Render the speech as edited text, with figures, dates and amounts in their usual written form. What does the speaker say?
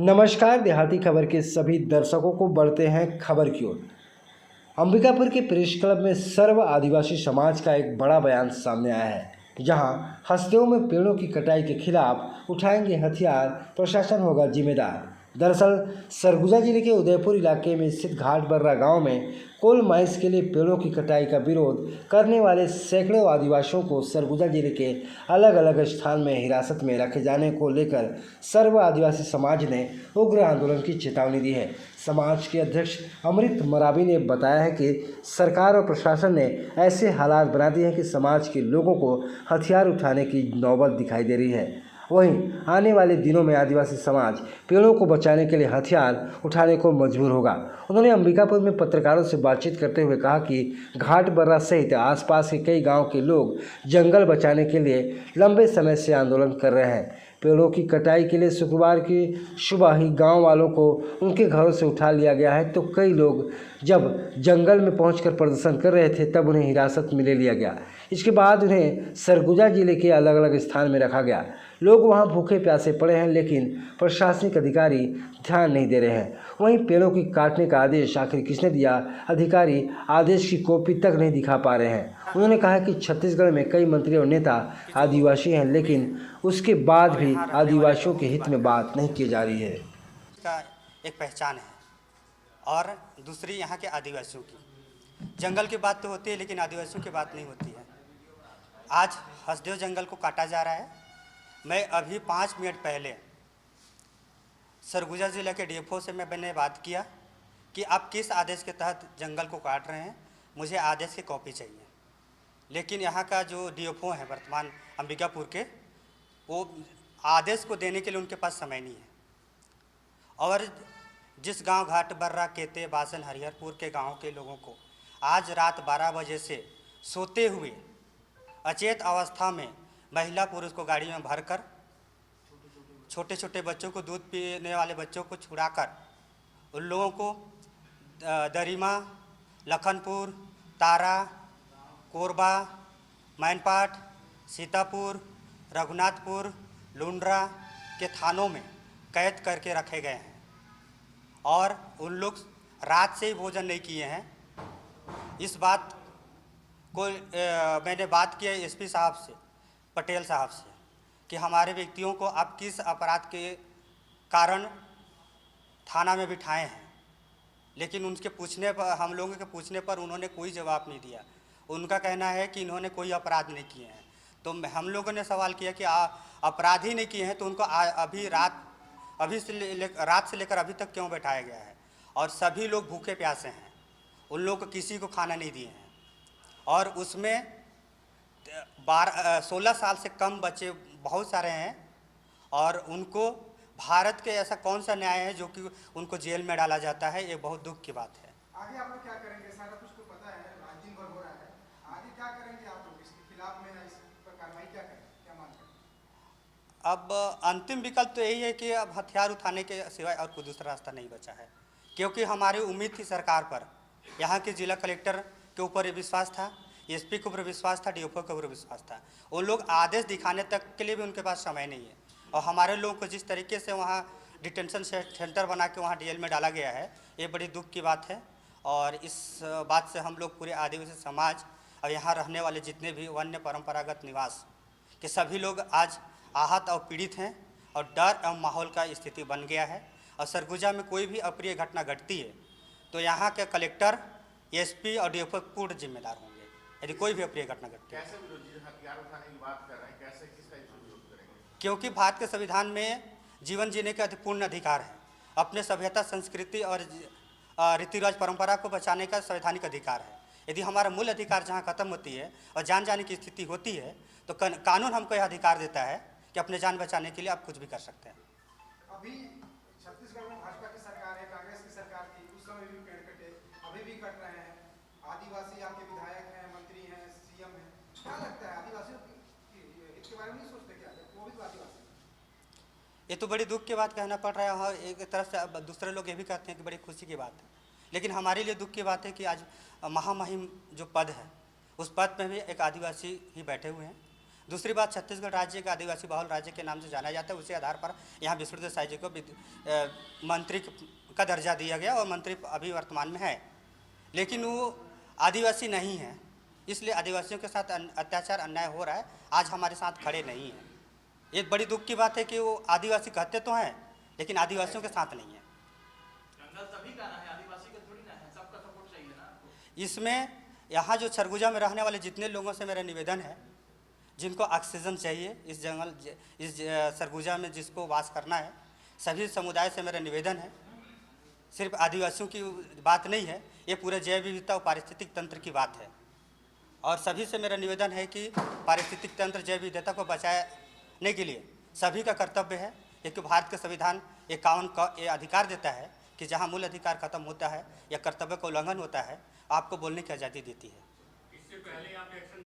नमस्कार। देहाती खबर के सभी दर्शकों को बढ़ते हैं खबर की ओर। अंबिकापुर के प्रेस क्लब में सर्व आदिवासी समाज का एक बड़ा बयान सामने आया है, जहां हसदेव में पेड़ों की कटाई के खिलाफ उठाएंगे हथियार, प्रशासन होगा जिम्मेदार। दरअसल सरगुजा जिले के उदयपुर इलाके में स्थित घाट बर्रा गांव में कोल माइंस के लिए पेड़ों की कटाई का विरोध करने वाले सैकड़ों आदिवासियों को सरगुजा जिले के अलग अलग स्थान में हिरासत में रखे जाने को लेकर सर्व आदिवासी समाज ने उग्र आंदोलन की चेतावनी दी है। समाज के अध्यक्ष अमृत मरावी ने बताया है कि सरकार और प्रशासन ने ऐसे हालात बना दिए हैं कि समाज के लोगों को हथियार उठाने की नौबत दिखाई दे रही है। वहीं आने वाले दिनों में आदिवासी समाज पेड़ों को बचाने के लिए हथियार उठाने को मजबूर होगा। उन्होंने अंबिकापुर में पत्रकारों से बातचीत करते हुए कहा कि घाट बर्रा सहित आसपास के कई गांव के लोग जंगल बचाने के लिए लंबे समय से आंदोलन कर रहे हैं। पेड़ों की कटाई के लिए शुक्रवार की सुबह ही गांव वालों को उनके घरों से उठा लिया गया है, तो कई लोग जब जंगल में पहुंचकर प्रदर्शन कर रहे थे तब उन्हें हिरासत में ले लिया गया। इसके बाद उन्हें सरगुजा जिले के अलग अलग स्थान में रखा गया। लोग वहां भूखे प्यासे पड़े हैं, लेकिन प्रशासनिक अधिकारी ध्यान नहीं दे रहे हैं। वहीं पेड़ों की काटने का आदेश आखिर किसने दिया, अधिकारी आदेश की कॉपी तक नहीं दिखा पा रहे हैं। उन्होंने कहा कि छत्तीसगढ़ में कई मंत्री और नेता आदिवासी हैं, लेकिन उसके बाद भी आदिवासियों के हित में बात नहीं की जा रही है। का एक पहचान है और दूसरी यहाँ के आदिवासियों की। जंगल की बात तो होती है, लेकिन आदिवासियों की बात नहीं होती है। आज हसदेव जंगल को काटा जा रहा है। मैं अभी 5 मिनट पहले सरगुजा ज़िले के डीएफओ से मैंने बात किया कि आप किस आदेश के तहत जंगल को काट रहे हैं, मुझे आदेश की कॉपी चाहिए। लेकिन यहाँ का जो डीएफओ है वर्तमान अंबिकापुर के, वो आदेश को देने के लिए उनके पास समय नहीं है। और जिस गांव घाट बर्रा, केते, बासन, हरिहरपुर के गांव के लोगों को आज रात 12 बजे से सोते हुए अचेत अवस्था में महिला पुरुष को गाड़ी में भरकर, छोटे छोटे बच्चों को, दूध पीने वाले बच्चों को छुड़ाकर उन लोगों को दरिमा, लखनपुर, तारा, कोरबा, मैनपाट, सीतापुर, रघुनाथपुर, लुंड्रा के थानों में कैद करके रखे गए हैं और उन लोग रात से ही भोजन नहीं किए हैं। इस बात को मैंने बात किया एसपी साहब से, पटेल साहब से, कि हमारे व्यक्तियों को आप किस अपराध के कारण थाना में बिठाए हैं। लेकिन उनके पूछने पर, हम लोगों के पूछने पर उन्होंने कोई जवाब नहीं दिया। उनका कहना है कि इन्होंने कोई अपराध नहीं किए हैं। तो हम लोगों ने सवाल किया कि अपराध ही नहीं किए हैं तो उनको रात से लेकर अभी तक क्यों बैठाया गया है। और सभी लोग भूखे प्यासे हैं, उन लोगों को किसी को खाना नहीं दिए हैं। और उसमें 16 साल से कम बच्चे बहुत सारे हैं और उनको भारत के ऐसा कौन सा न्याय है जो कि उनको जेल में डाला जाता है। ये बहुत दुख की बात है। आगे आप लोग क्या करेंगे? सारा कुछ तो पता है, आज दिन भर हो रहा है, आगे क्या करेंगे आप लोग इसके खिलाफ में? इस पर कार्रवाई क्या करें, क्या मांग करें? अब अंतिम विकल्प तो यही है कि अब हथियार उठाने के सिवाय और कोई दूसरा रास्ता नहीं बचा है, क्योंकि हमारी उम्मीद थी सरकार पर, यहाँ के जिला कलेक्टर के ऊपर विश्वास था, एसपी के ऊपर विश्वास था, डीएफओ के ऊपर विश्वास था। उन लोग आदेश दिखाने तक के लिए भी उनके पास समय नहीं है। और हमारे लोगों को जिस तरीके से वहाँ डिटेंशन सेंटर बना के वहाँ जेल में डाला गया है, ये बड़ी दुख की बात है। और इस बात से हम लोग पूरे आदिवासी समाज और यहाँ रहने वाले जितने भी वन्य परंपरागत निवास के सभी लोग आज आहत और पीड़ित हैं और डर एवं माहौल का स्थिति बन गया है। और सरगुजा में कोई भी अप्रिय घटना घटती है तो यहाँ के कलेक्टर, एसपी और डीएफओ पूर्ण जिम्मेदार होंगे। यदि कोई भी अप्रिय घटना घटती है, कैसे विरोधी हथियार उठाने की बात कर रहे हैं, कैसे किसका विरोध करेंगे? क्योंकि भारत के संविधान में जीवन जीने का पूर्ण अधिकार है, अपने सभ्यता, संस्कृति और रीति रिवाज परंपरा को बचाने का संवैधानिक अधिकार है। यदि हमारा मूल अधिकार जहाँ खत्म होती है और जान जाने की स्थिति होती है तो कानून हमको यह अधिकार देता है कि अपने जान बचाने के लिए आप कुछ भी कर सकते हैं। अभी छत्तीसगढ़ में भाजपा की सरकार है, कांग्रेस की सरकार थी, उस समय भी पेड़ कटे, अभी भी कट रहे हैं। आदिवासी आपके विधायक हैं, मंत्री हैं, सीएम हैं, क्या लगता है आदिवासियों इसके बारे में नहीं सोचते क्या? वो भी तो आदिवासी। ये तो बड़ी दुख की बात कहना पड़ रहा है। और एक तरफ से दूसरे लोग ये भी कहते हैं कि बड़ी खुशी की बात है, लेकिन हमारे लिए दुख की बात है कि आज महामहिम जो पद है उस पद में भी एक आदिवासी ही बैठे हुए हैं। दूसरी बात, छत्तीसगढ़ राज्य एक आदिवासी बहुल राज्य के नाम से जाना जाता है। उसी आधार पर यहाँ विष्णुदेव साय जी को मंत्री का दर्जा दिया गया और मंत्री अभी वर्तमान में है, लेकिन वो आदिवासी नहीं है। इसलिए आदिवासियों के साथ अत्याचार अन्याय हो रहा है, आज हमारे साथ खड़े नहीं हैं। एक बड़ी दुख की बात है कि वो आदिवासी कहते तो हैं लेकिन आदिवासियों के साथ नहीं है। जंगल सभी का ना है, आदिवासी का थोड़ी ना है, सबका सपोर्ट चाहिए ना आपको। इसमें यहाँ जो सरगुजा में रहने वाले जितने लोगों से मेरा निवेदन है, जिनको ऑक्सीजन चाहिए इस जंगल इस सरगुजा में जिसको वास करना है, सभी समुदाय से मेरा निवेदन है। सिर्फ आदिवासियों की बात नहीं है, ये पूरे जैव विविधता और पारिस्थितिक तंत्र की बात है। और सभी से मेरा निवेदन है कि पारिस्थितिक तंत्र जैव विविधता को बचाने के लिए सभी का कर्तव्य है, क्योंकि भारत का संविधान 51 का ये अधिकार देता है कि जहाँ मूल अधिकार खत्म होता है या कर्तव्य का उल्लंघन होता है, आपको बोलने की आज़ादी देती है। इससे पहले आप एक्शन